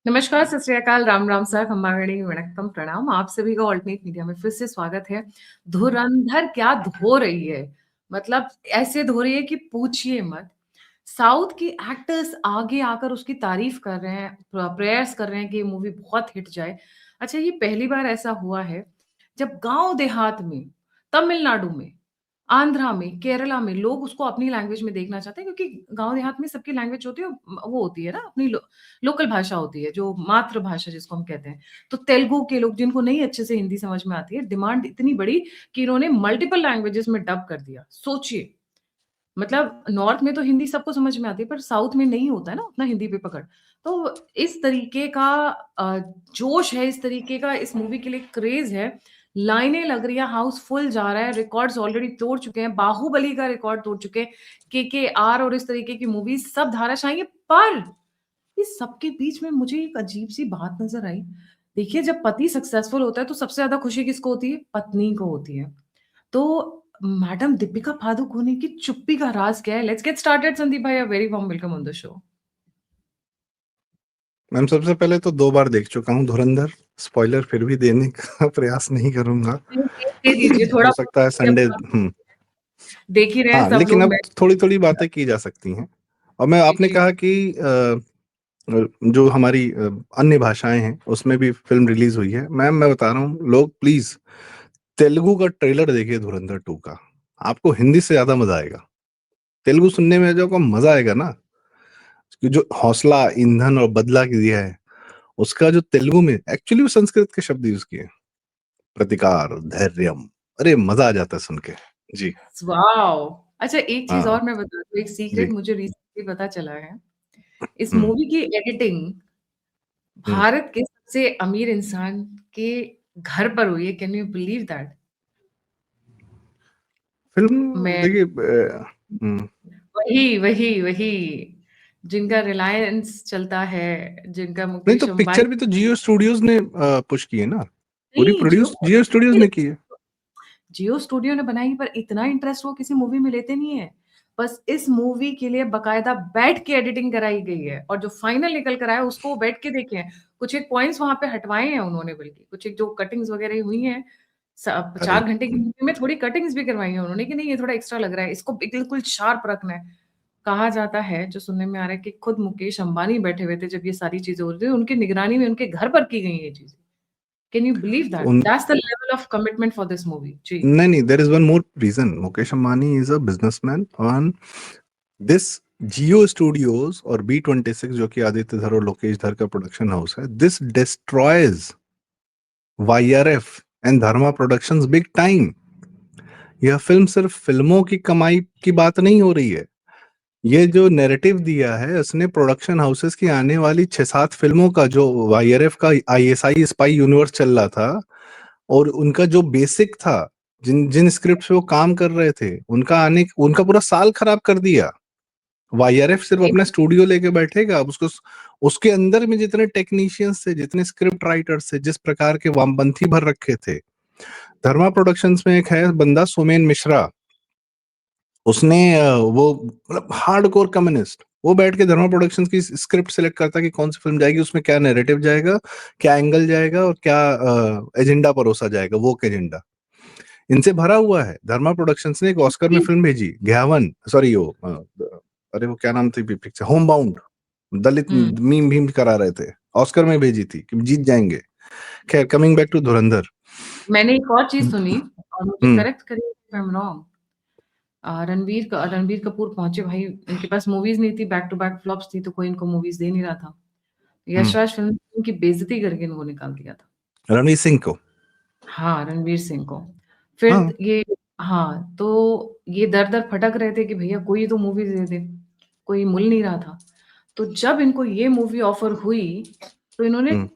नमस्कार, सत श्री अकाल, राम राम सर, खम्बागणी, वणक्कम, प्रणाम। आप सभी का ऑल्टरनेट मीडिया में फिर से स्वागत है। धुरंधर क्या धो रही है, मतलब ऐसे धो रही है कि पूछिए मत। साउथ की एक्टर्स आगे आकर उसकी तारीफ कर रहे हैं, प्रेयर्स कर रहे हैं कि ये मूवी बहुत हिट जाए। अच्छा, ये पहली बार ऐसा हुआ है जब गांव देहात में, तमिलनाडु में, आंध्रा में, केरला में लोग उसको अपनी लैंग्वेज में देखना चाहते हैं, क्योंकि गांव देहात में सबकी लैंग्वेज होती है, वो होती है ना अपनी लोकल भाषा होती है, जो मातृभाषा जिसको हम कहते हैं। तो तेलुगु के लोग, जिनको नहीं अच्छे से हिंदी समझ में आती है, डिमांड इतनी बड़ी कि इन्होंने मल्टीपल लैंग्वेजेस में डब कर दिया। सोचिए, मतलब नॉर्थ में तो हिंदी सबको समझ में आती है, पर साउथ में नहीं होता है ना उतना हिंदी पे पकड़। तो इस तरीके का अ, जोश है, इस तरीके का इस मूवी के लिए क्रेज़ है। लाइनें लग रही है, हाउस फुल जा रहा है, रिकॉर्ड्स ऑलरेडी तोड़ चुके हैं, बाहुबली का रिकॉर्ड तोड़ चुके हैं, केकेआर और इस तरीके की मूवीज़ सब धाराशायी हैं। पर इस सबके बीच में मुझे एक अजीब-सी बात नज़र आई। देखिए, जब पति सक्सेसफुल होता है तो सबसे ज़्यादा खुशी किसको होती है? पत्नी को होती है। तो मैडम दीपिका पादुकोणे की चुप्पी का राज क्या है? लेट्स गेट स्टार्टेड संदीप भाई, a very warm welcome on the show. Ma'am, सबसे पहले तो 2 बार देख चुका हूँ धुरंधर। स्पॉइलर फिर भी देने का प्रयास नहीं करूँगा। दे दीजिए थोड़ा हो बहुत, सकता है संडे। देख ही रहे हैं हाँ, सब लेकिन लोग। अब थोड़ी-थोड़ी बातें की जा सकती हैं। और मैं जी, आपने जी। कहा कि जो हमारी अन्य भाषाएँ हैं, उसमें भी फ़िल्म रिलीज़ हुई है। मैम, मैं बता रहा हूँ, लोग प्लीज़ तेलुगु का ट्रेलर देखिए धुरंधर 2 का। आपको हिंदी से ज़्यादा मज़ा आएगा। तेलुगु सुनने में जो आपको मज़ा आएगा ना, कि जो हौसला, ईंधन और बदला दिया है, उसका जो तेलुगु में एक्चुअली वो संस्कृत के शब्द यूज़ किए हैं। प्रतिकार, धैर्यम, अरे मज़ा आ जाता है सुन के। जी, वॉव! अच्छा, एक चीज़ हाँ, और मैं बता दूँ, एक सीक्रेट जी। मुझे रिसेंटली पता चला है। इस हुँ, मूवी की एडिटिंग हुँ। भारत के सबसे अमीर इंसान के घर पर हुई है। Can you believe that? Film मैं देखिए हुँ, वही, जिनका रिलायंस चलता है, जिनका नहीं तो मुकेश अंबानी। पिक्चर भी तो जियो स्टूडियोज़ ने पुश की है ना, पूरी नहीं, प्रोड्यूस जियो स्टूडियोज़ ने की है। जियो स्टूडियो ने बनाई, पर इतना इंटरेस्ट वो किसी मूवी में लेते नहीं है। बस इस मूवी के लिए बाकायदा बैठ के एडिटिंग कराई गई है, और जो फाइनल निकल कर आया उसको वो बैठ के देखे हैं। कुछ एक पॉइंट्स वहाँ पे हटवाए हैं उन्होंने, बल्कि कुछ एक जो कटिंग्स वगैरह हुई हैं, स अरे 4 घंटे की मूवी में थोड़ी कटिंग्स भी करवाई हैं उन्होंने, कि नहीं ये थोड़ा एक्स्ट्रा लग रहा है, इसको बिल्कुल शार्प रखना है। कहा जाता है, जो सुनने में आ रहा है, कि खुद मुकेश अंबानी बैठे हुए थे जब ये सारी चीज़ें हो रही थी, उनकी निगरानी में उनके घर पर की गई ये चीज़ें। Can you believe that? उन that's the level of commitment for this movie. जी। नहीं, there is one more reason. Mukesh Ambani is a businessman and this Jio Studios और बी26 जो कि आदित्य धर और लोकेश धर का प्रोडक्शन हाउस है, this destroys YRF and Dharma productions big time. यह फ़िल्म सिर्फ़ फ़िल्मों की कमाई की बात नहीं हो रही है। ये जो नैरेटिव दिया है उसने प्रोडक्शन हाउसेस की आने वाली 6-7 फ़िल्मों का, जो वाईआरएफ का आईएसआई स्पाई यूनिवर्स चल रहा था और उनका जो बेसिक था, जिन जिन स्क्रिप्ट्स पे वो काम कर रहे थे, उनका पूरा साल खराब कर दिया। वाईआरएफ सिर्फ अपना स्टूडियो लेके बैठेगा, अब उसके अंदर में जितने टेक्नीशियंस थे, जितने स्क्रिप्ट राइटर्स थे, जिस प्रकार के वामपंथी भर रखे थे। धर्मा प्रोडक्शंस में एक है बंदा सोमेन मिश्रा, उसने वो मतलब हार्डकोर कम्युनिस्ट, वो बैठ के धर्मा प्रोडक्शंस की स्क्रिप्ट सिलेक्ट करता है कि कौन सी फिल्म जाएगी, उसमें क्या नैरेटिव जाएगा, क्या एंगल जाएगा और क्या एजेंडा परोसा जाएगा, वो एजेंडा इनसे भरा हुआ है। धर्मा प्रोडक्शंस ने एक ऑस्कर में फिल्म भेजी, घ्यावन, सॉरी वो अरे वो क्या नाम थी पिक्चर, होम बाउंड, दलित हुँ। मीम भीम करा रहे थे, ऑस्कर में भेजी थी कि जीत जाएंगे। खैर, कमिंग बैक टू धुरंधर। मैंने एक और चीज़ सुनी, और मुझे हम्म करेक्ट करिए if I am wrong. Ranbir Kapoor पहुँचे भाई, इनके पास मूवीज़ नहीं थी, बैक टू बैक फ्लॉप्स थी, तो कोई इनको मूवीज़ दे नहीं रहा था। हम्म यशराज फ़िल्म की बेइज़्ज़ती करके इनको निकाल दिया था। रणवीर सिंह को। हाँ, रणवीर सिंह को। फिर हाँ। ये, हाँ, तो ये दर-दर भटक रहे थे कि भैया कोई तो मूवी दे दे, कोई मिल नहीं रहा था। तो जब इनको ये मूवी ऑफ़र हुई, तो इन्होंने, हम्म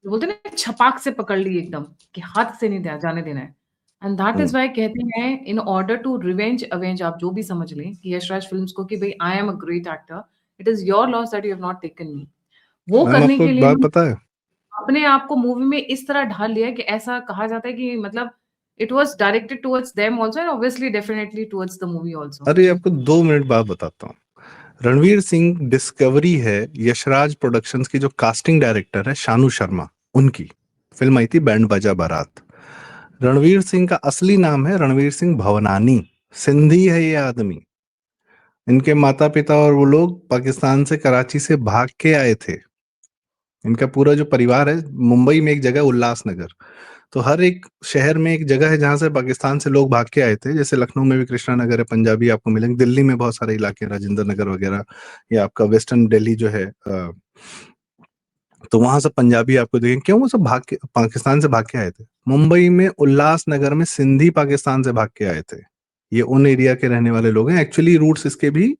बोलते हैं ना, छपाक से पकड़ ली एकदम, कि हाथ से नहीं दिया जाने देना है। And that is hmm why कहते हैं, in order to revenge avenge, आप जो भी समझ लें, कि यशराज फ़िल्म्स को, कि भई I am a great actor, it is your loss that you have not taken me. वो मैम, करने आपको के एक लिए बात इन्होंने पता है? अपने आप को मूवी में इस तरह ढाल लिया है कि ऐसा कहा जाता है कि मतलब it was directed towards them also, and obviously definitely towards the movie also. अरे, जी। आपको 2 मिनट बाद बताता हूँ। रणवीर सिंह डिस्कवरी है, यशराज प्रोडक्शंस की जो कास्टिंग डायरेक्टर है शानू शर्मा, उनकी फिल्म आई थी बैंड बाजा बारात। रणवीर सिंह का असली नाम है रणवीर सिंह भवनानी, सिंधी है ये आदमी। इनके माता पिता और वो लोग पाकिस्तान से, कराची से भाग के आए थे। इनका पूरा जो परिवार है, मुंबई में एक जगह उल्लासनगर, तो हर एक शहर में एक जगह है जहां से पाकिस्तान से लोग भाग के आए थे। जैसे लखनऊ में भी कृष्णा नगर है, पंजाबी आपको मिलेंगे, दिल्ली में बहुत सारे इलाके, राजेंद्र नगर वगैरह, या आपका वेस्टर्न दिल्ली जो है, तो वहां से पंजाबी आपको देखेंगे। क्यों? वो सब भाग के पाकिस्तान से भाग के आए थे। मुंबई में उल्लासनगर में सिंधी पाकिस्तान से भाग के आए थे। ये उन एरिया के रहने वाले लोग हैं, एक्चुअली रूट्स इसके भी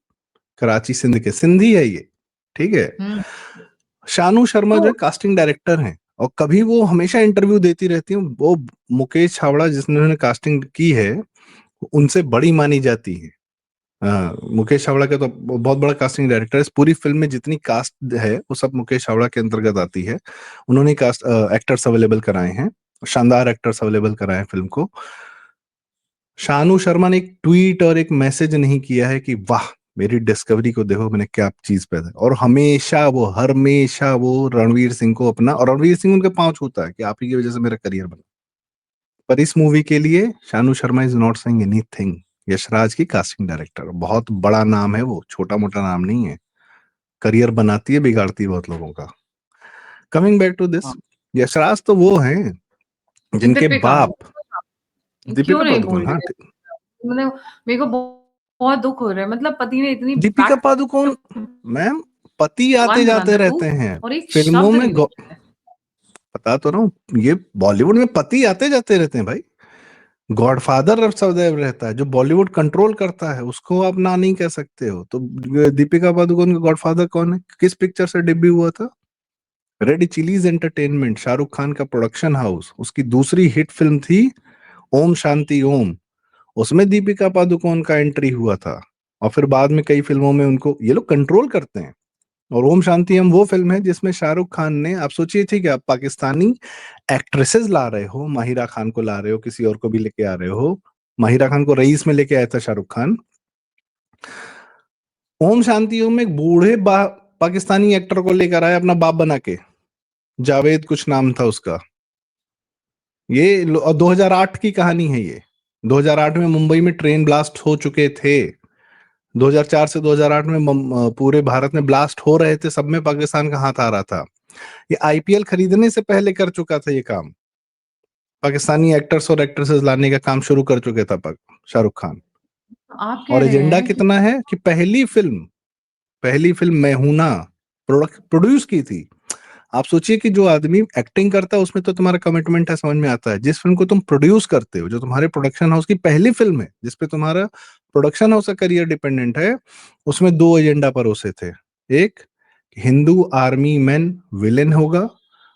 कराची सिंध के, सिंधी है ये, ठीक है। शानू शर्मा जो है तो कास्टिंग डायरेक्टर हैं, और कभी वो हमेशा इंटरव्यू देती रहती हूँ। वो मुकेश छाबड़ा जिन्होंने कास्टिंग की है, उनसे बड़ी मानी जाती है। मुकेश छाबड़ा का तो बहुत बड़ा कास्टिंग डायरेक्टर है। इस पूरी फिल्म में जितनी कास्ट है वो सब मुकेश छाबड़ा के अंतर्गत आती है। उन्होंने कास्ट एक्टर्स अवेलेबल कराए हैं, शानदार एक्टर्स अवेलेबल कराए हैं फिल्म को। शानू शर्मा ने एक ट्वीट और एक मैसेज नहीं किया है कि वाह मेरी डिस्कवरी को देखो मैंने क्या चीज पैदा, और हमेशा वो रणवीर सिंह को अपना, और रणवीर सिंह उनके पांव छूता है कि आप ही की वजह से मेरा करियर बना। पर इस मूवी के लिए Shanu Sharma is not saying anything. Yashraj की कास्टिंग डायरेक्टर, बहुत बड़ा नाम है वो, छोटा मोटा नाम नहीं है। करियर बनाती है, बिगाड़ती है बहुत लोगों का। कमिंग बैक टू दिस, हाँ, यशराज तो वो हैं जिनके दीपिका, बाप, क्यों दीपिका नहीं पादुकोण, भूल हाँ। गए? मतलब मेरे को बहुत दुख हो रहा है, मतलब पति ने इतनी दीपिका बैक पादुकोण, मैम, पति आते वन जाते धुरंधर टू रहते हैं और एक फिल्मों शब्द में। नहीं बोला है। बता तो रहा हूँ, ये बॉलीवुड में पति आते जाते रहते हैं भाई। गॉडफादर अब सदैव रहता है, जो बॉलीवुड कंट्रोल करता है उसको आप ना नहीं कह सकते हो। तो दीपिका पादुकोण का गॉडफादर कौन है? किस पिक्चर से डेब्यू हुआ था? Red chillies entertainment, Shahrukh Khan का प्रोडक्शन हाउस, उसकी दूसरी हिट फिल्म थी ओम शांति ओम। उसमें दीपिका पादुकोण का एंट्री हुआ था, और फिर बाद में कई फिल्मों में उनको ये लोग कंट्रोल करते हैं। और ओम शांति हम वो फिल्म है जिसमें शाहरुख खान ने, आप सोचिए थी कि आप पाकिस्तानी एक्ट्रेसेस ला रहे हो, माहिरा खान को ला रहे हो, किसी और को भी लेके आ रहे हो। माहिरा खान को रईस में लेके आया था शाहरुख खान। ओम शांति ओम में एक बूढ़े पाकिस्तानी एक्टर को लेकर आया अपना बाप बना के, जावेद कुछ नाम था उसका। ये 2008 की कहानी है ये। 2008 में मुंबई में ट्रेन ब्लास्ट हो चुके थे। 2004 से 2008 में पूरे भारत में ब्लास्ट हो रहे थे, सब में पाकिस्तान का हाथ आ रहा था। ये आईपीएल खरीदने से पहले कर चुका था ये काम। पाकिस्तानी एक्टर्स और एक्ट्रेसेस लाने का काम शुरू कर चुके था शाहरुख खान। आप कह और रहे एजेंडा हैं कि कितना है कि पहली फिल्म मैं हूं ना प्रोड्यूस की थी। आप सोचिए कि जो आदमी एक्टिंग करता है उसमें तो तुम्हारा कमिटमेंट है, समझ में आता है। जिस फिल्म को तुम प्रोड्यूस करते हो, जो तुम्हारे प्रोडक्शन हाउस की पहली फिल्म है, जिसपे तुम्हारा प्रोडक्शन हाउस का करियर डिपेंडेंट है, उसमें दो एजेंडा परोसे थे। एक, हिंदू आर्मी मैन विलेन होगा,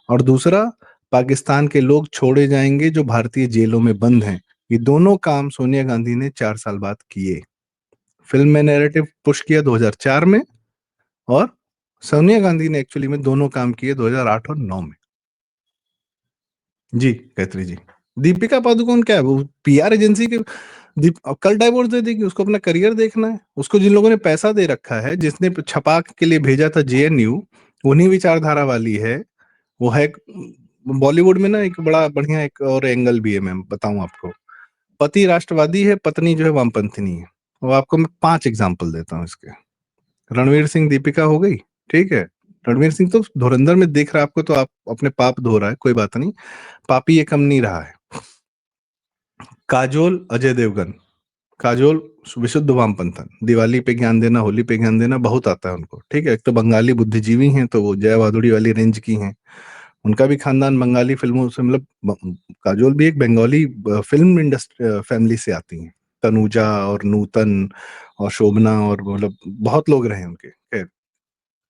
और दूसरा, पाकिस्तान के लोग छोड़े जाएंगे जो भारतीय जेलों में बंद हैं। ये दोनों काम सोनिया गांधी ने 4 साल बाद किए। फिल्म में नैरेटिव पुश किया 2004 में, और सोनिया गांधी ने एक्चुअली में दोनों काम किए 2008 और 9 में। जी गायत्री जी, दीपिका पादुकोण क्या है? वो पीआर एजेंसी के अब कल डाइवोर्स दे देगी, उसको अपना करियर देखना है। उसको जिन लोगों ने पैसा दे रखा है, जिसने छपा के लिए भेजा था जेएनयू, उन्हीं विचारधारा वाली है वो है। बॉलीवुड में ना एक बड़ा बढ़िया एक और एंगल भी है, मैं बताऊं आपको। पति राष्ट्रवादी है, पत्नी जो है वामपंथी है। वो आपको मैं 5 एग्जाम्पल देता हूँ इसके। रणवीर सिंह दीपिका हो गई, ठीक है। रणवीर सिंह तो धुरंधर में देख रहा है आपको, तो आप अपने पाप धो रहा है, कोई बात नहीं, पापी ये कम नहीं रहा है। काजोल अजय देवगन, काजोल विशुद्ध वामपंथन, दिवाली पे ज्ञान देना, होली पे ज्ञान देना बहुत आता है उनको, ठीक है। एक तो बंगाली बुद्धिजीवी हैं, तो वो जय भादुड़ी वाली रेंज की हैं। उनका भी खानदान बंगाली फिल्मों से, मतलब काजोल भी एक बंगाली फिल्म इंडस्ट्री फैमिली से आती हैं। तनुजा और नूतन और शोभना और मतलब बहुत लोग रहे उनके, खैर।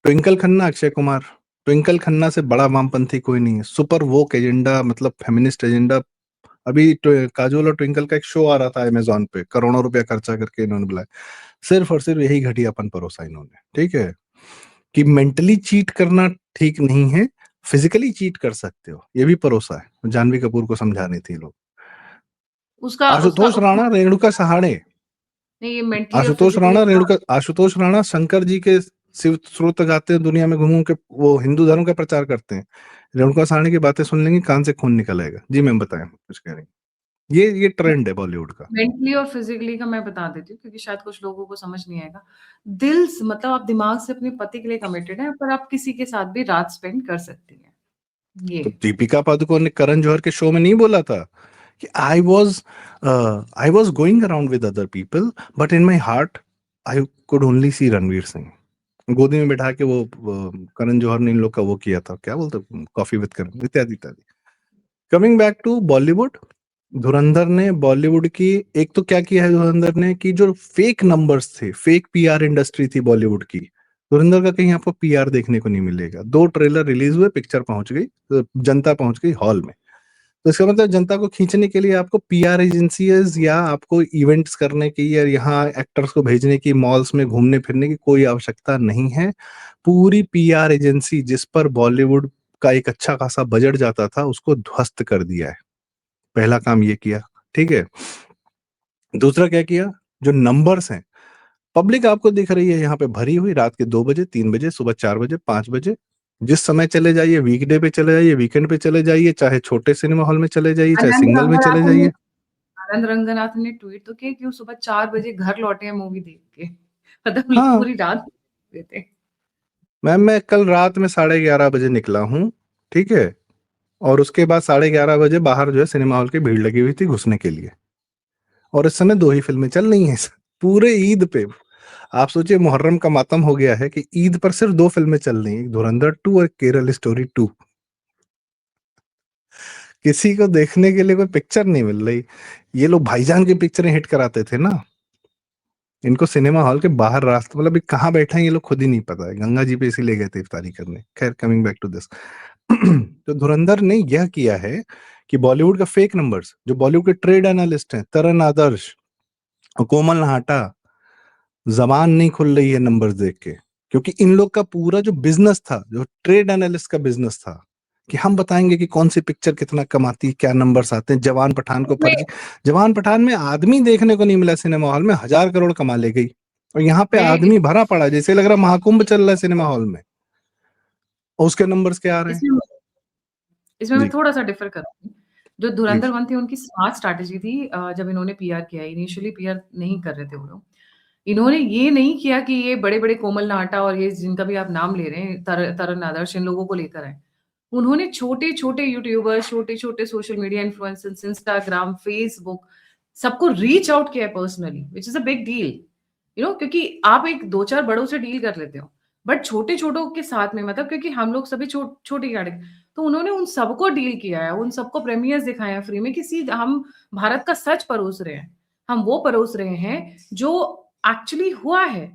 ट्विंकल खन्ना, अक्षय कुमार। ट्विंकल खन्ना से बड़ा वामपंथी कोई नहीं है। सुपर वोक एजेंडा, मतलब फेमिनिस्ट एजेंडा। अभी काजोल और ट्विंकल का एक शो आ रहा था अमेजोन पे, करोड़ों रुपया खर्चा करके इन्होंने बुलाया, सिर्फ और सिर्फ यही घटियापन परोसा इन्होंने, ठीक है। कि मेंटली चीट करना ठीक नहीं है, फिजिकली चीट कर सकते हो, ये भी परोसा है। जानवी कपूर को समझा रही थी लोग। उसका उसका आशुतोष उसका राणा, रेणुका सहाणे, नहीं, ये मेंटली और फिजिकली आशुतोष राणा शंकर जी के शिव स्रोत गाते हैं, दुनिया में घूम घूम के वो हिंदू धर्म का प्रचार करते हैं। रेणुका साहनी की बातें सुन लेंगे कान से खून निकल आएगा। जी मैम बताएं, कुछ कह रही हैं। ये ट्रेंड है बॉलीवुड का। मेंटली और फिजिकली का मैं बता देती हूँ, क्योंकि शायद कुछ लोगों को समझ नहीं आएगा। दिल से मतलब आप दिमाग से अपने पति के लिए कमिटेड हैं, पर आप किसी के साथ भी रात स्पेंड कर सकती हैं। ये तो दीपिका पादुकोण ने करण जौहर के शो में नहीं बोला था कि I was going around with other people but in my heart I could only see Ranveer Singh. गोदी में बैठा के वो करण जौहर ने इन लोग का वो किया था, क्या बोलते, कॉफी विद करण, इत्यादि इत्यादि। कमिंग बैक टू बॉलीवुड, धुरंधर ने बॉलीवुड की एक तो क्या किया है धुरंधर ने कि जो फेक नंबर्स थे, फेक पीआर इंडस्ट्री थी बॉलीवुड की, धुरंधर का कहीं आपको पीआर देखने को नहीं मिलेगा। 2 ट्रेलर रिलीज हुए, पिक्चर पहुंच गई, जनता पहुंच गई हॉल में। तो इसका मतलब जनता को खींचने के लिए आपको पीआर एजेंसीज या आपको इवेंट्स करने की या यहाँ एक्टर्स को भेजने की, मॉल्स में घूमने फिरने की कोई आवश्यकता नहीं है। पूरी पीआर एजेंसी जिस पर बॉलीवुड का एक अच्छा खासा बजट जाता था, उसको ध्वस्त कर दिया है। पहला काम ये किया, ठीक है। दूसरा क्या किया, जो नंबर्स हैं, पब्लिक आपको दिख रही है यहाँ पे भरी हुई, रात के 2 बजे, 3 बजे, सुबह 4 बजे, 5 बजे, जिस समय चले जाइए, वीकडे पे चले जाइए, वीकेंड पे चले जाइए, चाहे छोटे सिनेमा हॉल में चले जाइए, चाहे आनंद सिंगल में चले रंगनाथन ने जाइए। आनंद रंगनाथ ने ट्वीट तो किया कि वो सुबह 4 बजे घर लौटे हैं मूवी देख के। मतलब हाँ पूरी रात देते। मैम, मैं कल रात में 11:30 बजे निकला हूँ, ठीक है, और उसके बाद 11:30 बजे बाहर जो है सिनेमा हॉल की भीड़ लगी हुई थी घुसने के लिए, और इस समय 2 ही फिल्में चल रही हैं पूरे ईद पे। आप सोचिए मुहर्रम का मातम हो गया है कि ईद पर सिर्फ 2 फिल्में चल रही हैं, एक धुरंधर 2 और केरल स्टोरी 2। किसी को देखने के लिए कोई पिक्चर नहीं मिल रही। ये लोग भाईजान की पिक्चरें हिट कराते थे ना, इनको सिनेमा हॉल के बाहर रास्ते, मतलब कहाँ बैठे हैं ये लोग खुद ही नहीं पता है। गंगा जी पे इसीलिए गए थे इफ्तारी करने। खैर, कमिंग बैक टू दिस तो धुरंधर ने यह किया है कि बॉलीवुड का फेक नंबर्स, जो बॉलीवुड के ट्रेड एनालिस्ट हैं, तरन आदर्श और कोमल नहाटा, जबान नहीं खुल रही है नंबर्स देख के, क्योंकि इन लोग का पूरा जो बिजनेस था, जो ट्रेड एनालिस्ट का बिजनेस था, कि हम बताएंगे कि कौन सी पिक्चर कितना कमाती है, क्या नंबर्स आते हैं। जवान पठान को उसमें फर्जी, जवान पठान में आदमी देखने को नहीं मिला सिनेमा हॉल में, 1,000 करोड़ कमा ले गई, और यहाँ पे मैं आदमी भरा पड़ा, जैसे लग रहा महाकुंभ चल रहा है सिनेमा हॉल में, और उसके नंबर्स क्या आ रहे हैं। इसमें इसमें मैं जी थोड़ा-सा डिफर करूँगी। जो जी धुरंधर 1 थी उनकी स्मार्ट स्ट्रैटेजी थी, जब इन्होंने पीआर किया। इनिशियली पीआर नहीं कर रहे थे वो लोग। इन्होंने ये नहीं किया कि ये बड़े-बड़े कोमल नाहटा और ये जिनका भी आप नाम ले रहे हैं, तरण आदर्श, इन लोगों को लेकर आए। उन्होंने छोटे-छोटे यूट्यूबर्स, छोटे-छोटे social media influencers, Instagram, Facebook, सबको रीच आउट किया है personally, which is a big deal. क्योंकि आप एक 2-4 बड़ों से डील कर लेते हो, बट छोटे-छोटों के साथ में, मतलब क्योंकि हम लोग सभी छोटी गाड़ी, तो उन्होंने उन सबको डील किया है, उन सबको प्रीमियर्स दिखाए हैं फ्री में कि सी हम भारत का सच परोस रहे हैं। हम वो परोस रहे हैं जो एक्चुअली हुआ है।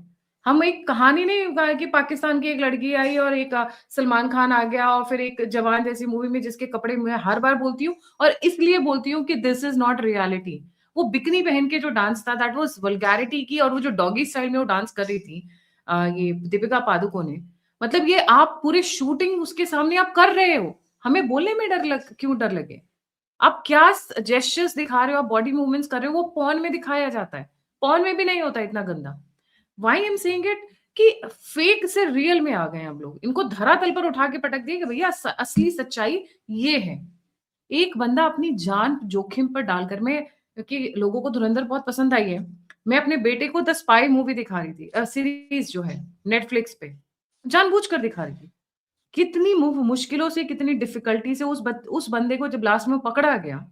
हम एक कहानी नहीं कहा कि पाकिस्तान की एक लड़की आई और एक सलमान खान आ गया और फिर एक जवान जैसी मूवी में जिसके कपड़े मैं हर बार बोलती हूँ और इसलिए बोलती हूँ कि दिस इज़ नॉट रियलिटी। वो बिकनी पहन के जो डांस था दैट वाज़ वल्गैरिटी की, और वो जो डॉगी स्टाइल में वो डांस कर रही थी ये दीपिका पादुकोण ने, मतलब ये आप पूरे शूटिंग उसके सामने आप कर रहे हो। हमें बोलने में क्यों डर लगे? आप क्या जेस्चर्स दिखा रहे हो, आप बॉडी मूवमेंट्स कर रहे हो, वो पोर्न में दिखाया जाता है। पोर्न में भी नहीं होता इतना गंदा। Why I am saying it कि फेक से रियल में आ गए हैं हम लोग। इनको धरातल पर उठा के पटक दिए कि भैया असली सच्चाई ये है। एक बंदा अपनी जान जोखिम पर डालकर, मैं क्योंकि लोगों को धुरंधर बहुत पसंद आई है। मैं अपने बेटे को द स्पाई मूवी दिखा रही थी, सीरीज़ जो है नेटफ्लिक्स पे, जानबूझकर दिखा रही थी। कितनी मुश्किलों से, कितनी डिफिकल्टी से उस बंदे को जब लास्ट में पकड़ा गया,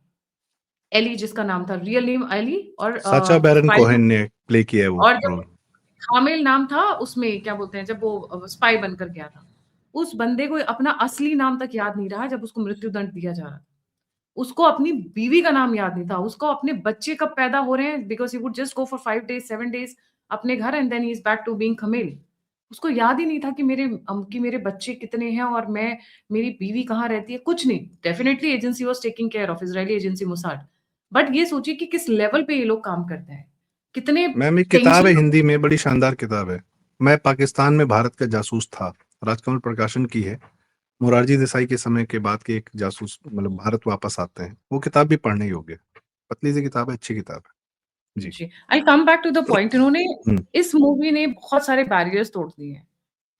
एली जिसका नाम था, रियल नेम एली, और साचा बैरन स्पाई कोहेन ने प्ले किया है वो और जब रोल। हामिल नाम था उसमें, क्या बोलते हैं, जब वो स्पाई बनकर गया था, उस बंदे को अपना असली नाम तक याद नहीं रहा जब उसको मृत्यु दंड दिया जा रहा था। उसको अपनी बीवी का नाम याद नहीं था, उसको अपने बच्चे कब पैदा हो रहे हैं, because he would just go for 5 days, 7 days अपने घर and then he is back to being खमेल। उसको याद ही नहीं था कि मेरे बच्चे कितने हैं और मेरी बीवी कहाँ रहती है, कुछ नहीं। Definitely agency was taking care of, Israeli agency Mossad. But ये सोचिए कि किस लेवल पे ये लोग काम करते हैं। कितने मैम एक किताब है टेंशन। हिंदी में, बड़ी शानदार किताब है, मैं पाकिस्तान में भारत का जासूस था, राजकमल प्रकाशन की है। मोरारजी देसाई के समय के बाद के एक जासूस मतलब भारत वापस आते हैं, वो किताब भी पढ़ने योग्य है। पतली सी किताब है, अच्छी किताब है। जी। जी, I come back to the point. इन्होंने हम्म, इस मूवी ने बहुत सारे बैरियर्स तोड़ दिए हैं।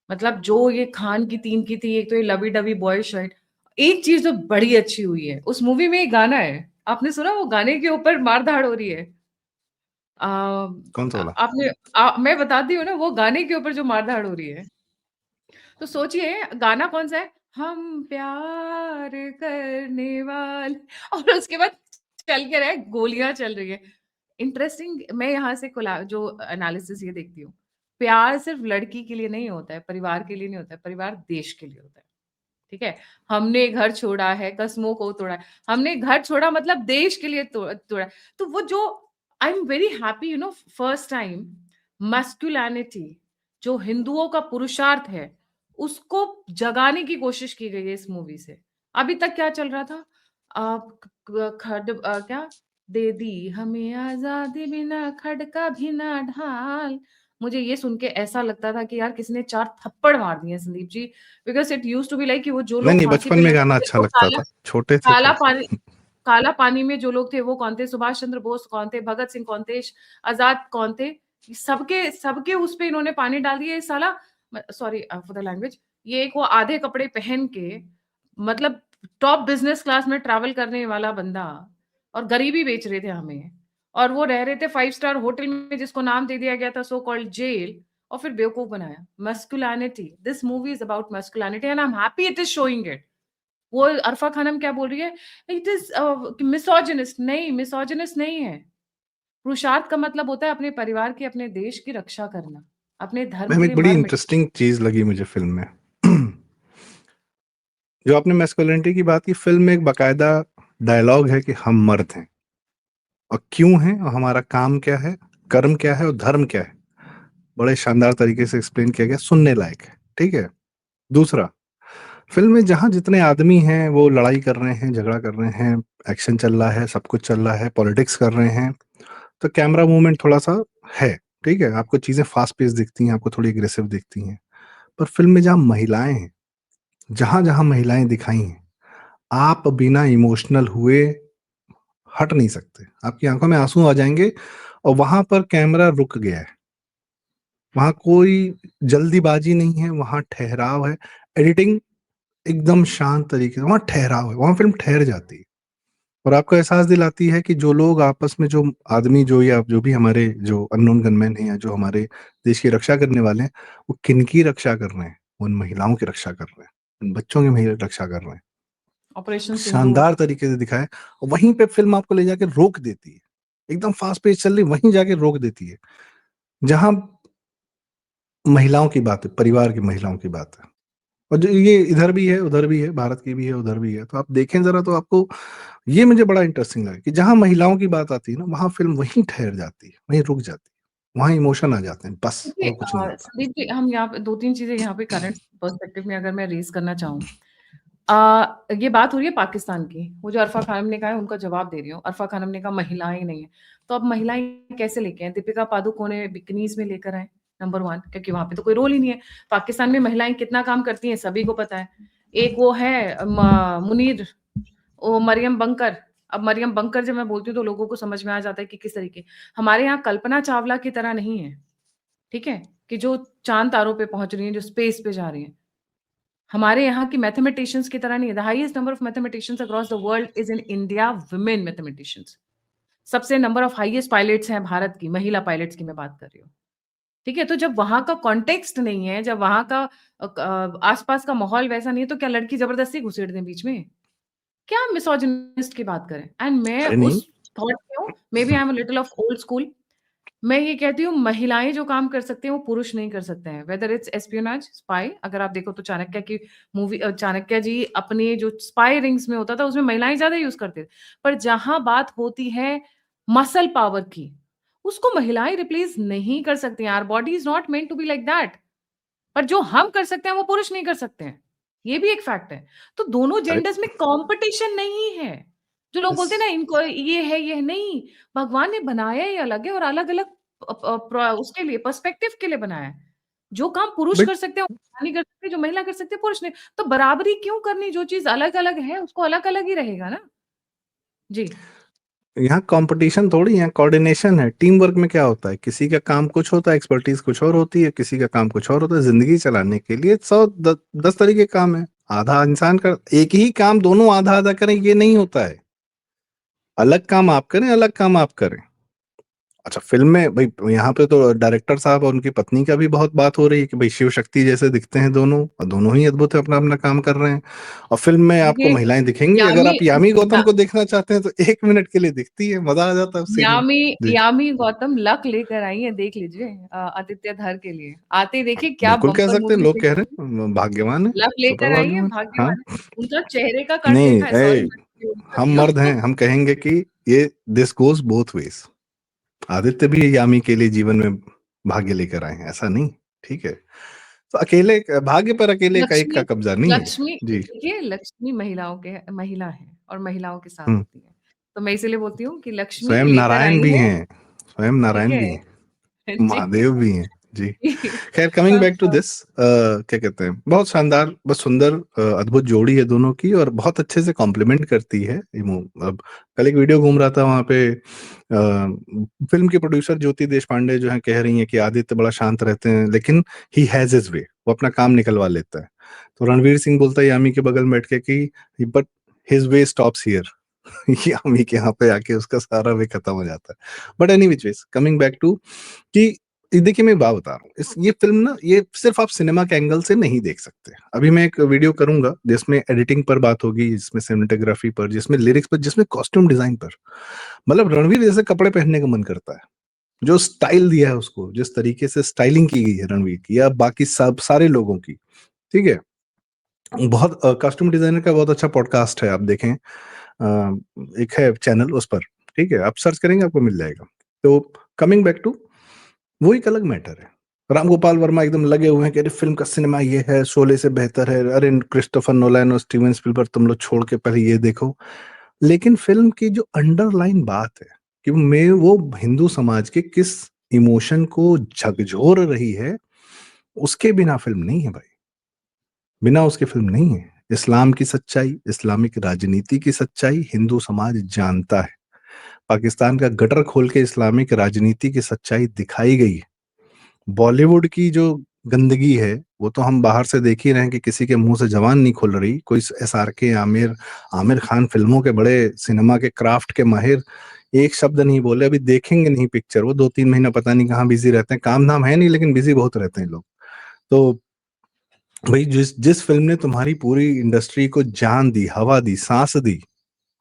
मतलब जो ये खान की तीन की थी, एक तो ये लवी डवी बॉय शर्ट। एक चीज तो बड़ी अच्छी हुई है उस मूवी में, एक गाना है, आपने सुना? वो गाने के ऊपर मार धाड़ हो रही है। आ, कौन सा वाला? आपने मैं बताती हूँ ना, वो गाने के ऊपर जो मार धाड़ हो रही है, तो सोचिए गाना कौन सा है, हम प्यार करने वाले, और उसके बाद चल के रहे गोलियां चल रही है। इंटरेस्टिंग। मैं यहाँ से जो एनालिसिस ये देखती हूँ, प्यार सिर्फ लड़की के लिए नहीं होता है, परिवार के लिए नहीं होता है, परिवार देश के लिए होता है। ठीक है, हमने घर छोड़ा है, कस्मों को तोड़ा है। हमने घर छोड़ा मतलब देश के लिए तोड़ा। तो वो जो, I am very happy, first time masculinity, जो हिंदुओं का पुरुषार्थ है, उसको जगाने की कोशिश की गई है इस मूवी से। अभी तक क्या चल रहा था? क्या, दे दी हमें आजादी बिना खड़का भी ना ढाल। मुझे ये सुन के ऐसा लगता था कि यार किसने चार थप्पड़ मार दिए Sandeep ji. Because it use to be like कि वो जो नहीं लोग नहीं, फांसी बचपन पे में लटके गाना थे अच्छा वो लगता था, छोटे थे काला तो। पानी, काला पानी में जो लोग थे वो कौन थे? सुभाष चंद्र बोस कौन थे? भगत सिंह कौन थे? आजाद कौन थे? सबके सबके उस पे इन्होंने पानी डाल दिया। ये साला, सॉरी फॉर द लैंग्वेज, ये एक वो आधे कपड़े पहन के, मतलब टॉप बिजनेस क्लास में ट्रैवल करने वाला बंदा, और गरीबी बेच रहे थे हमें, और वो रह रहे थे 5 स्टार होटल में जिसको नाम दे दिया गया था सो कॉल्ड जेल, और फिर बेवकूफ बनाया। Masculinity, this movie is about masculinity and I am happy it is showing it. वो अरफा खानम क्या बोल रही है, इट इज मिसोजिनिस्ट। नहीं, मिसोजिनिस्ट नहीं है। पुरुषार्थ का मतलब होता है अपने परिवार की, अपने देश की रक्षा करना, अपने धर्म मैम के एक लिए बड़ी मर मिट। इंटरेस्टिंग चीज लगी मुझे फिल्म में। जो आपने मैस्कुलिनिटी की बात की, फिल्म में एक बकायदा डायलॉग है कि हम मर्द हैं और क्यों हैं और हमारा काम क्या है, कर्म क्या है और धर्म क्या है। बड़े शानदार तरीके से एक्सप्लेन किया गया, सुनने लायक है। ठीक है। दूसरा, फिल्म में जहां जितने आदमी हैं वो लड़ाई कर रहे हैं, झगड़ा कर रहे हैं, एक्शन चल रहा है, सब कुछ चल रहा है, पॉलिटिक्स कर रहे हैं, तो कैमरा मूवमेंट थोड़ा सा है। ठीक है, आपको चीजें फास्ट पेस दिखती हैं, आपको थोड़ी एग्रेसिव दिखती हैं। पर फिल्म में जहां महिलाएं हैं, जहां जहां महिलाएं दिखाई हैं, आप बिना इमोशनल हुए हट नहीं सकते, आपकी आंखों में आंसू आ जाएंगे। और वहां पर कैमरा रुक गया है, वहां कोई जल्दीबाजी नहीं है, वहां ठहराव है। एडिटिंग एकदम शांत तरीके से, वहां ठहराव है, वहां फिल्म ठहर जाती है और आपको एहसास दिलाती है कि जो लोग आपस में, जो आदमी, जो या जो भी हमारे जो अननोन गनमैन हैं या जो हमारे देश की रक्षा करने वाले हैं, वो किनकी रक्षा कर रहे हैं? उन महिलाओं की रक्षा कर रहे हैं, उन बच्चों की रक्षा कर रहे हैं। ऑपरेशन सिंदूर। शानदार तरीके से दिखाया। और वहीं पे फिल्म आपको ले जाके रोक देती है, एकदम फास्ट पेस चल रही, वहीं जाके रोक देती है जहां महिलाओं की बात है, परिवार की महिलाओं की बात है। और जो ये इधर भी है उधर भी है, भारत की भी है उधर भी है, तो आप देखें जरा तो आपको ये मुझे बड़ा इंटरेस्टिंग लगा कि जहां महिलाओं की बात आती है ना, वहां फिल्म वहीं ठहर जाती है, वहीं रुक जाती है, वहां इमोशन आ जाते हैं, बस देखिए और कुछ नहीं होता। संदीप जी, हम यहाँ पे दो तीन चीजें यहाँ पे करंट पर्सपेक्टिव में अगर मैं रेज करना चाहूँ, ये बात हो रही है पाकिस्तान की। वो जो अरफा खानम ने कहा है उनका जवाब दे रही हूँ। अरफा खानम ने कहा महिलाएं नहीं है, तो अब महिलाएं कैसे लेके आए? दीपिका पादुकोण बिकनीज में लेकर आए, नंबर वन, क्योंकि वहां पे तो कोई रोल ही नहीं है। पाकिस्तान में महिलाएं कितना काम करती हैं सभी को पता है। एक वो है मुनीर, वो मरियम बंकर। अब मरियम बंकर जब मैं बोलती हूँ तो लोगों को समझ में आ जाता है कि किस तरीके। हमारे यहाँ कल्पना चावला की तरह नहीं है, ठीक है, कि जो चांद तारों पे पहुंच रही हैं, जो स्पेस पे जा रही हैं। हमारे यहाँ की मैथमेटिशियंस की तरह नहीं है। The highest number of mathematicians across the world is in India, women mathematicians. सबसे नंबर ऑफ हाईएस्ट पायलट्स हैं भारत की, महिला पायलट्स की मैं बात कर रही हूँ। ठीक है, तो जब वहां का कॉन्टेक्स्ट नहीं है, जब वहां का आसपास का माहौल वैसा नहीं है, तो क्या लड़की जबरदस्ती घुसेड़ दें बीच में? क्या मिसोजिनिस्ट की बात करें? एंड मैं अरे नहीं। उस थॉट में हूँ, maybe I am a little of old school. मैं ये कहती हूँ महिलाएं जो काम कर सकते हैं वो पुरुष नहीं कर सकते हैं। वेदर इट्स एस्पियोनाज, स्पाई, अगर आप देखो तो चाणक्य की मूवी, चाणक्य जी अपने जो स्पाई रिंग्स में होता था उसमें महिलाएं ज्यादा यूज करते थे। पर जहां बात होती है मसल पावर की, उसको महिलाएं रिप्लेस नहीं कर सकती हैं। Our body is not meant to be like that. पर जो हम कर सकते हैं वो पुरुष नहीं कर सकते हैं। ये भी एक फैक्ट है। तो दोनों जेंडर्स करेक्ट। में कंपटीशन नहीं है। जो लोग बोलते हैं ना इनको ये है ये है, नहीं। भगवान ने बनाया ही अलग है और अलग-अलग उसके लिए पर्सपेक्टिव के लिए बनाया है। जो काम पुरुष बट कर सकते हैं वो महिला नहीं कर सकते, जो महिला कर सकते हैं पुरुष नहीं। तो बराबरी क्यों करनी? जो चीज़ अलग-अलग है उसको अलग-अलग ही रहेगा ना। जी। यहाँ कंपटीशन थोड़ी, यहाँ कोऑर्डिनेशन है। टीम वर्क में क्या होता है, किसी का काम कुछ होता है, एक्सपर्टीज कुछ और होती है, किसी का काम कुछ और होता है। जिंदगी चलाने के लिए 10 तरीके काम है। आधा इंसान का एक ही काम दोनों आधा आधा करें, ये नहीं होता है। अलग काम आप करें, अलग काम आप करें। अच्छा, फिल्म में भाई यहाँ पे तो डायरेक्टर साहब और उनकी पत्नी का भी बहुत बात हो रही है कि भाई शिव शक्ति जैसे दिखते हैं दोनों, और दोनों ही अद्भुत है, अपना अपना काम कर रहे हैं। और फिल्म में आपको देखिए, महिलाएं दिखेंगी, अगर यामी आप यामी गौतम या, को देखना चाहते हैं तो 1 मिनट के लिए दिखती है, मजा आ जाता है उस सीन में। यामी जी, यामी गौतम लक लेकर आई है, देख लीजिए आदित्य धर के लिए। आते ही देखिए क्या बिल्कुल कह बम्पर सकते हैं, मूवी लोग देख कह रही रहे है। हैं भाग्यवान है, लक सुपर लेकर आई है, भाग्यवान। हाँ, भाग्यवान है। उनका चेहरे का कट नहीं, देखा है, सॉरी मैं कर हम रही मर्द हैं, हूँ। हम कहेंगे कि ये this goes both ways. Aditya भी यामी के लिए जीवन में भाग्य लेकर आए हैं, ऐसा नहीं। ठीक है, तो अकेले भाग्य पर अकेले का एक का लक्ष्मी कब्जा नहीं है। लक्ष्मी जी। देखिए, लक्ष्मी महिला है और महिलाओं के साथ हम्म। होती है। तो मैं इसीलिए बोलती हूँ कि लक्ष्मी स्वयं लेकर नारायण आई भी है। हैं, स्वयं ठीक नारायण है। भी हैं, जी। महादेव भी हैं। जी। खैर, कमिंग बैक टू दिस, क्या कहते हैं, बहुत शानदार, बहुत सुंदर, अद्भुत जोड़ी है दोनों की, और बहुत अच्छे से कॉम्प्लीमेंट करती है अब कल एक वीडियो घूम रहा था वहां पे, फिल्म के प्रोड्यूसर ज्योति देश पांडे जो है कह रही हैं कि आदित्य बड़ा शांत रहते हैं, लेकिन ही हैज हिज वे, वो अपना काम निकलवा लेता है। तो रणवीर सिंह बोलता है यामी के बगल में बैठ के कि but his way stops here. Yami के यहाँ पे आके उसका सारा वे खत्म हो जाता है। But any which ways, coming back to कि देखिए, मैं एक बात बता रहा हूँ, इस ये फिल्म ना, ये सिर्फ आप सिनेमा के एंगल से नहीं देख सकते। अभी मैं एक वीडियो करूंगा जिसमें एडिटिंग पर बात होगी, जिसमें सिनेमेटोग्राफी पर, जिसमें लिरिक्स पर, जिसमें कॉस्ट्यूम डिजाइन पर। मतलब रणवीर जैसे कपड़े पहनने का मन करता है, जो स्टाइल दिया है उसको, जिस तरीके से स्टाइलिंग की गई है रणवीर की या बाकी सब सारे लोगों की। ठीक है, बहुत कॉस्ट्यूम डिजाइनर का बहुत अच्छा पॉडकास्ट है, आप देखें, एक है चैनल उस पर। ठीक है, आप सर्च करेंगे आपको मिल जाएगा। तो कमिंग बैक टू, वो एक अलग मैटर है। राम गोपाल वर्मा एकदम लगे हुए हैं कि अरे फिल्म का सिनेमा ये है, शोले से बेहतर है, अरे क्रिस्टोफर नोलन और स्टीवन स्पीलबर्ग तुम लोग छोड़ के पहले ये देखो। लेकिन फिल्म की जो अंडरलाइन बात है कि वो हिंदू समाज के किस इमोशन को झकझोर रही है, उसके बिना फिल्म नहीं है भाई, बिना उसके फिल्म नहीं है। इस्लाम की सच्चाई, इस्लामिक राजनीति की सच्चाई हिंदू समाज जानता है। पाकिस्तान का गटर खोल के इस्लामिक राजनीति की सच्चाई दिखाई गई है। बॉलीवुड की जो गंदगी है वो तो हम बाहर से देख ही रहे हैं कि किसी के मुंह से जबान नहीं खुल रही। कोई SRK, आमिर आमिर खान फिल्मों के बड़े, सिनेमा के क्राफ्ट के माहिर, एक शब्द नहीं बोले। अभी देखेंगे नहीं पिक्चर, वो 2-3 महीना पता नहीं कहाँ बिजी रहते हैं, काम धाम है नहीं लेकिन बिजी बहुत रहते हैं लोग। तो भाई, जिस जिस फिल्म ने तुम्हारी पूरी इंडस्ट्री को जान दी, हवा दी, सांस दी,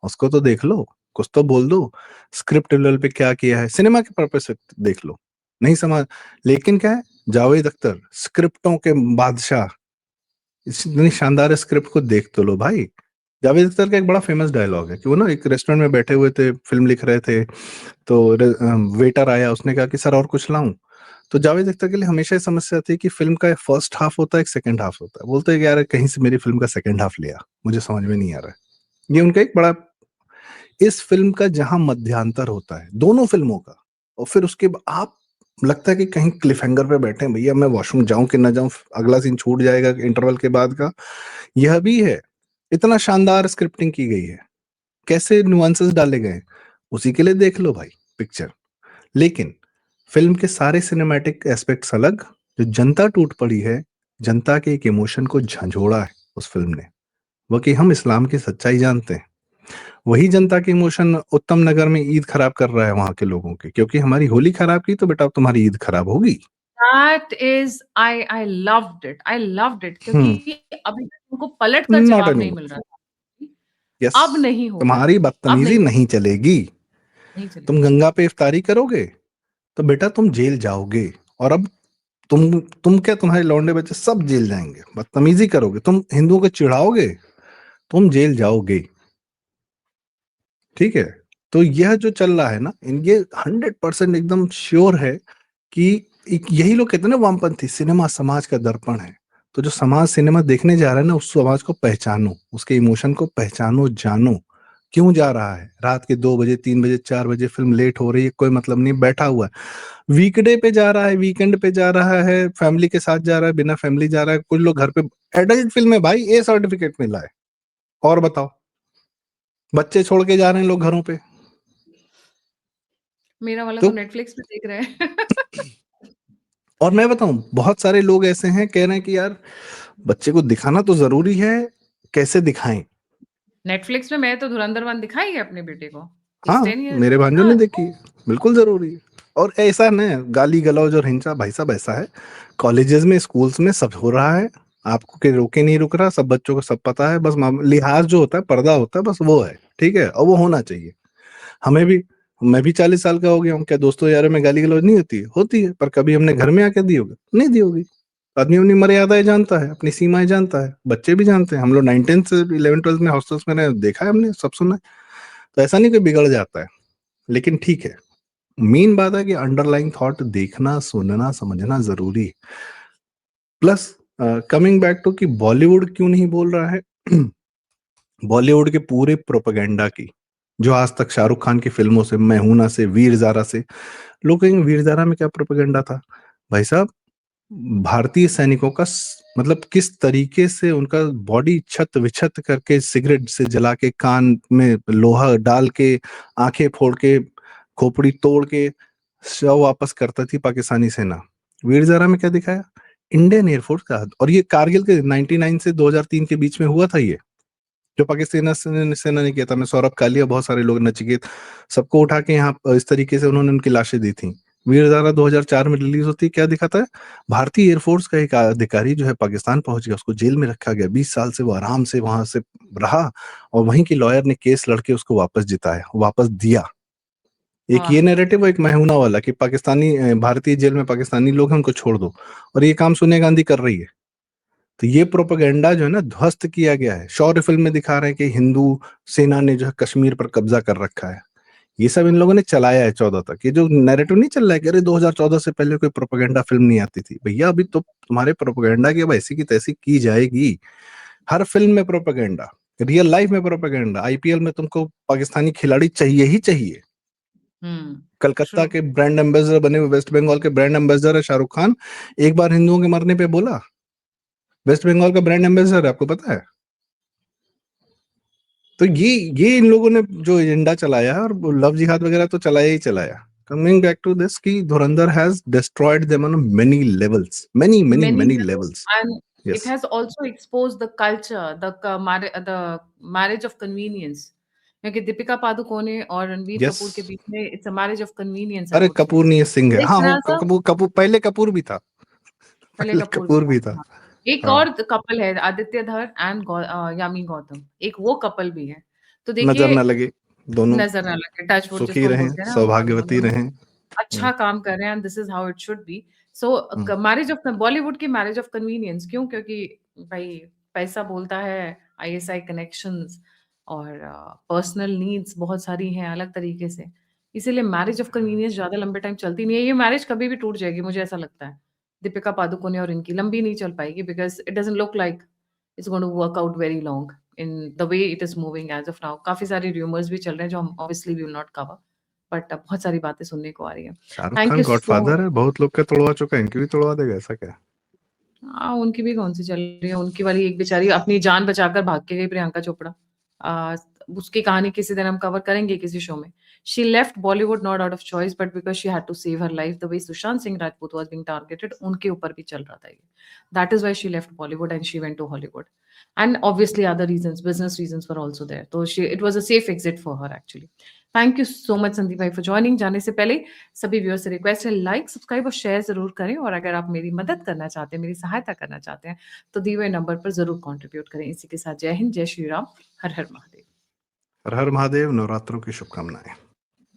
उसको तो देख लो, कुछ तो बोल दो। स्क्रिप्ट लेवल पे क्या किया है, सिनेमा के पर्पज से देख लो, नहीं समझ। लेकिन क्या है, जावेद अख्तर स्क्रिप्टों के बादशाह, इतनी शानदार स्क्रिप्ट को देख तो लो भाई। जावेद अख्तर का एक बड़ा फेमस डायलॉग है कि वो ना एक रेस्टोरेंट में बैठे हुए थे, फिल्म लिख रहे थे, तो वेटर आया, उसने कहा कि सर और कुछ लाऊं। तो जावेद अख्तर के लिए हमेशा ये समस्या थी कि फिल्म का फर्स्ट हाफ होता है, एक सेकंड हाफ होता है। बोलते हैं कि यार कहीं से मेरी फिल्म का सेकंड हाफ लिया, मुझे समझ में नहीं आ रहा है। ये उनका एक बड़ा, इस फिल्म का जहां मध्यांतर होता है दोनों फिल्मों का, और फिर उसके आप लगता है कि कहीं क्लिफ हैंगर पे बैठे हैं, भैया मैं वॉशरूम जाऊं कि ना जाऊं, अगला सीन छूट जाएगा इंटरवल के बाद का। यह भी है, इतना शानदार स्क्रिप्टिंग की गई है, कैसे नुआंसेस डाले गए हैं, उसी के लिए देख लो भाई पिक्चर। लेकिन फिल्म के सारे सिनेमैटिक एस्पेक्ट्स अलग, जो जनता टूट पड़ी है, जनता के एक इमोशन को झंझोड़ा है उस फिल्म ने, वो कि हम इस्लाम की सच्चाई जानते हैं। वही जनता की इमोशन उत्तम नगर में ईद खराब कर रहा है वहां के लोगों की, क्योंकि हमारी होली खराब की तो बेटा अब तुम्हारी ईद खराब होगी। That is I loved it, I loved it, क्योंकि हम्म। अभी तक उनको पलट कर नॉट जवाब एनी नहीं मिल मोर। रहा यस, था। अब नहीं होगा। तुम्हारी अब बदतमीजी नहीं नहीं चलेगी। नहीं तुम चलेगी। गंगा पे इफ्तारी करोगे तो बेटा तुम जेल जाओगे। और अब तुम क्या, तुम्हारे लौंडे बच्चे सब जेल जाएंगे। बदतमीजी करोगे, तुम हिंदुओं को चिढ़ाओगे, तुम जेल जाओगे। ठीक है, तो यह जो चल रहा है ना, ये 100% एकदम श्योर है कि यही लोग कहते हैं ना, वामपंथी सिनेमा समाज का दर्पण है। तो जो समाज सिनेमा देखने जा रहा है ना, उस समाज को पहचानो, उसके इमोशन को पहचानो, जानो क्यों जा रहा है। रात के 2 बजे, 3 बजे, 4 बजे फिल्म लेट हो रही है, कोई मतलब नहीं, बैठा हुआ है। वीकडे पे जा रहा है, वीकेंड पे जा रहा है, फैमिली के साथ जा रहा है, बिना फैमिली जा रहा है, कुछ लोग घर पे। एडल्ट फिल्म है भाई, A सर्टिफिकेट मिला है। और बताओ, बच्चे छोड़ के जा रहे हैं लोग घरों पे। मेरा वाला तो तो नेटफ्लिक्स पे देख रहे हैं। और मैं बताऊं, बहुत सारे लोग ऐसे हैं कह रहे हैं कि यार बच्चे को दिखाना तो जरूरी है, कैसे दिखाएं। नेटफ्लिक्स में मैं तो धुरंधर 1 दिखाई है अपने बेटे को। ही इज़ हाँ, 10 ईयर्स मेरे ओल्ड। भांजों हाँ, ने देखी तो है, बिल्कुल जरूरी है। और ऐसा नहीं है गाली गलौज और हिंसा, भाई साहब ऐसा है कॉलेजेस में स्कूल्स में सब हो रहा है, आपको के रोके नहीं रुक रहा, सब बच्चों को सब पता है, बस लिहाज जो होता है, पर्दा होता है, बस वो है, ठीक है, और वो होना चाहिए। हमें भी, मैं भी 40 साल का हो गया हूँ, क्या दोस्तों यारों में गाली गलौज नहीं होती है? होती है, पर कभी हमने घर में आके दी होगी? नहीं दी होगी। आदमी अपनी मर्यादाएं जानता है, अपनी सीमाएं जानता है, बच्चे भी जानते हैं। हम लोग 9 10 से 11 12 में हॉस्टल्स में देखा है, हमने सब सुना है। तो ऐसा नहीं कि बिगड़ जाता है, लेकिन ठीक है, मेन बात है कि अंडरलाइंग थॉट देखना, सुनना, समझना जरूरी है। प्लस कमिंग बैक टू कि बॉलीवुड क्यों नहीं बोल रहा है। बॉलीवुड के पूरे प्रोपेगेंडा की, जो आज तक शाहरुख खान की फिल्मों से, मैं हूं ना से, वीर ज़ारा से, लोग कहेंगे वीर ज़ारा में क्या प्रोपेगेंडा था? भाई साहब, भारतीय सैनिकों का मतलब किस तरीके से उनका बॉडी छत विछत करके, सिगरेट से जला के, कान में लोहा डाल के, आंखें फोड़ के, खोपड़ी तोड़ के शव वापस करता थी पाकिस्तानी सेना। वीर ज़ारा में क्या दिखाया? इंडियन एयरफोर्स का, और ये कारगिल के 99 से 2003 के बीच में हुआ था ये, जो पाकिस्तान सेना ने किया था। मैं सौरभ कालिया, बहुत सारे लोग, नचिकेत, सबको उठा के यहाँ इस तरीके से उन्होंने उनकी लाशें दी थी। वीरज़ारा 2004 में रिलीज होती है, क्या दिखाता है? भारतीय एयरफोर्स का एक अधिकारी जो है पाकिस्तान पहुंच गया, उसको जेल में रखा गया, 20 साल से वो आराम से वहां से रहा, और वहीं की लॉयर ने केस लड़के उसको वापस जिताया, वापस दिया। एक ये वाह! नैरेटिव, एक मैहूना वाला कि पाकिस्तानी भारतीय जेल में पाकिस्तानी लोग हैं, उनको छोड़ दो, और ये काम सोनिया गांधी कर रही है। तो ये प्रोपेगेंडा जो है ना, ध्वस्त किया गया है। शौर्य फिल्म में दिखा रहे हैं कि हिंदू सेना ने जो है कश्मीर पर कब्जा कर रखा है। ये सब इन लोगों ने चलाया है 14 तक। ये जो नैरेटिव नहीं चल रहा है कि अरे 2014 से पहले कोई प्रोपेगेंडा फिल्म नहीं आती थी, भैया अभी तो तुम्हारे प्रोपेगेंडा की अब ऐसी की तैसी की जाएगी। हर फिल्म में प्रोपेगेंडा, रियल लाइफ में प्रोपेगेंडा। आईपीएल में तुमको पाकिस्तानी खिलाड़ी चाहिए ही चाहिए। हुँ, कलकत्ता ट्रू। के ब्रांड एम्बेसडर बने हुए, वेस्ट बंगाल के ब्रांड एम्बेसडर है शाहरुख खान। एक बार हिंदुओं के मरने पे बोला, वेस्ट बंगाल का ब्रांड एम्बेसडर है, आपको पता है? तो ये इन लोगों ने जो एजेंडा चलाया है, और लव जिहाद वगैरह तो चलाया ही चलाया। कमिंग बैक टू दिस कि धुरंधर has destroyed them on many levels, many many Many many levels, levels. and it yes, has also exposed the culture, the marriage of convenience. क्योंकि दीपिका पादुकोणे और रणवीर यस। कपूर के बीच में it's a marriage of convenience I अरे would से। कपूर नहीं है, सिंह है। एक हाँ, वो तरह से कपूर, कपूर पहले कपूर भी था। पहले पहले कपूर भी कपूर था। भी था। हाँ। एक हाँ, और कपल है आदित्य धर एंड यामी गौतम, एक वो कपल भी है। तो नजर देखिए, ना लगे, दोनों नज़र ना लगे, टच वुड सुखी जिसको हम रहें, बोलते हैं ना, सौभाग्यवती दोनों रहें। अच्छा काम कर रहे हैं and this is how it should be. So marriage of Bollywood की मैरिज ऑफ कन्वीनियंस क्यों? क्योंकि भाई पैसा बोलता है, आईएसआई कनेक्शंस और पर्सनल नीड्स बहुत सारी हैं अलग तरीके से। इसीलिए मैरिज ऑफ कन्वीनियंस ज़्यादा लंबे टाइम चलती नहीं है। ये मैरिज कभी भी टूट जाएगी, मुझे ऐसा लगता है। दीपिका पादुकोणे और इनकी लंबी नहीं चल पाएगी because it doesn't look like it's going to work out very long in the way it is moving as of now. काफ़ी सारे रूमर्स भी चल रहे हैं जो हम obviously we will not cover, but बहुत सारी बातें सुनने को आ रही हैं। Shahrukh thank Khan you so godfather है, बहुत लोग का तोड़वा चुका है, इनकी भी तोड़वा देगा, ऐसा क्या? हाँ, उनकी भी कौन-सी चल रही है, उनकी वाली एक बेचारी अपनी जान बचाकर भाग के गई प्रियंका चोपड़ा। अ, उसकी कहानी किसी दिन हम कवर करेंगे किसी शो में। She left Bollywood not out of choice but because she had to save her life the way Sushant Singh Rajput was being targeted, उनके ऊपर भी चल रहा था ये। That is why she left Bollywood and she went to Hollywood. And obviously other reasons, business reasons were also there. तो she it was a safe exit for her actually. Thank you so much Sandeep भाई for joining. जाने से पहले सभी viewers से request है, like, subscribe और share ज़रूर करें, और अगर आप मेरी मदद करना चाहते हैं, मेरी सहायता करना चाहते हैं, तो दिए हुए नंबर पर ज़रूर कंट्रीब्यूट करें। इसी के साथ जय हिंद, जय श्री राम, हर हर महादेव। हर हर महादेव, नवरात्रों की शुभकामनाएं।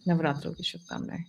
नवरात्रों की शुभकामनाएँ।